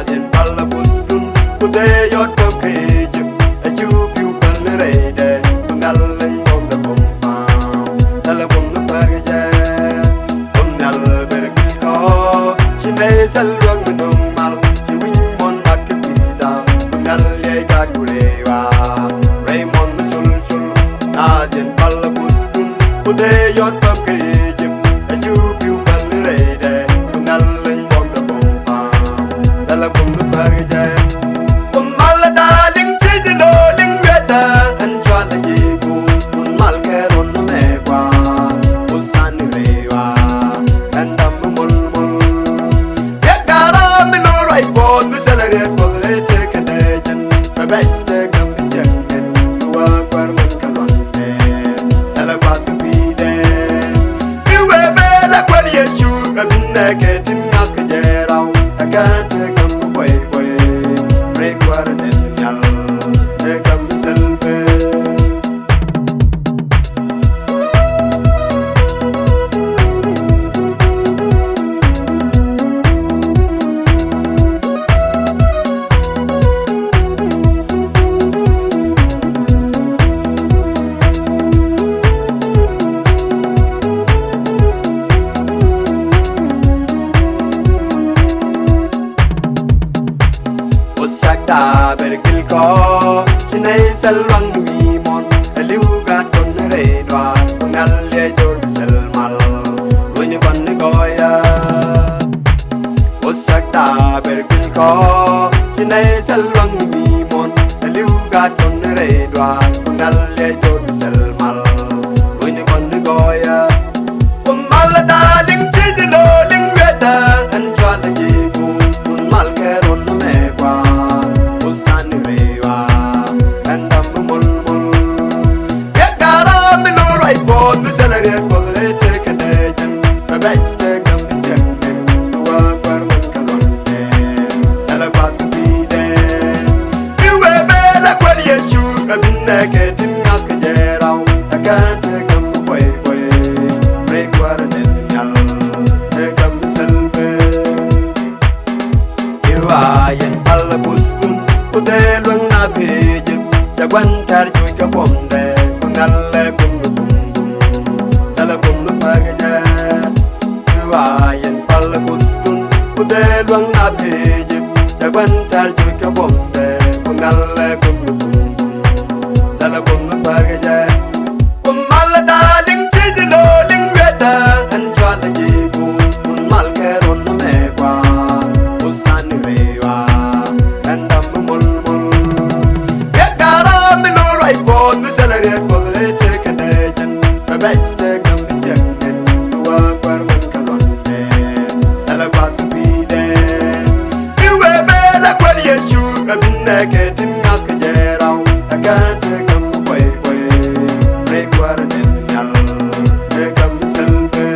jin palla bustun kude yot pam kejip a chu piu pan reide ngal len bom da bom pam sala bom na parje bom nal berki ko chine sal wang nong mal chi win mon mat ke pida ngal ye ka kulewa raymond chul chul na jin palla bustun kude yot pam kejip a chu piu pan reide ngal len bom da bom pam sala bom na parje bom mal da ling sid lo ling weta an chwa la ji bu bom mal ke ron na me kwa usan rewa and dam mul mul ya gara mi no rai bon mi sala re ko re te ke de jan ba ba te gam mi jan men wa kwar man kalon ne sala bas ke bi de mi we be la kwar yesu bin ne ke tim ngas ke jerau akan te gam boy boy re kwar den nyal te gam selbe Usakta berkil ko sinay salwang wi mon aliu ga ton re dwa ngal le jor selmal luny ban ko ya Usakta berkil ko sinay salwang wi mon aliu ga ton re dwa ngal le jor selmal luny ban ko ya kumal da ling sid lo ling weta an chwa la ji bu mal ke ron me kwa usan rewa and dam mul mul ya gara mi no rai bon mi sala re ko re te ke de jan ba ba te gam mi jan men wa kwar man kalon ne sala bas bi de mi we be la kwar yesu bin ne ke tin ngas ke jerau akan te gam boy boy re kwar den nyal te gam selbe yen palla bustun kude luang na pejip jagwan tar juy ka bomde kunalle kun dum dum sala bum nu pagaja yen palla bustun kude luang na pejip jagwan tar juy ka bomde kunalle kun dum dum sala bum nu pagaja kumal da ling sid lo ling weta an chwa la ji bu mun mal ke ron na me kwa usan rewa and dam mul mul ya gara mi no rai bon mi sala re ko re te ke de jan ba ba te gam mi jan men wa kwar man kalon ne sala bas bi de mi we be la kwar yesu bin ne ke tin ngas ke jerau akan te gam boy boy re kwar den nyal te gam selbe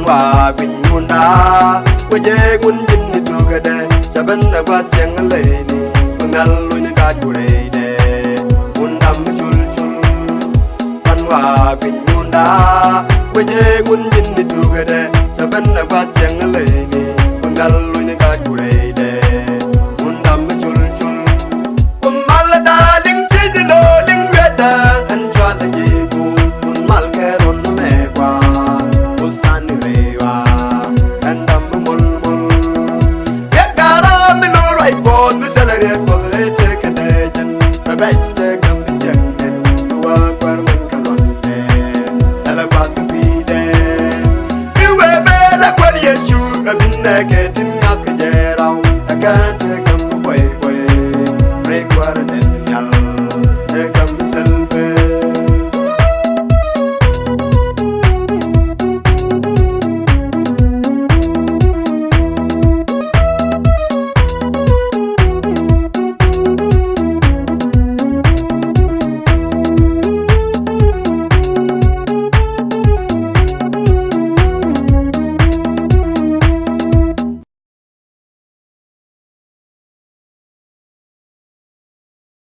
wa bin munda waje gun jin ni tugade saban na kwat siang le ni kunal lu ni ka jure de mundam chul chul pan wa bin munda waje gun jin ni tugade saban na kwat siang le ni kunal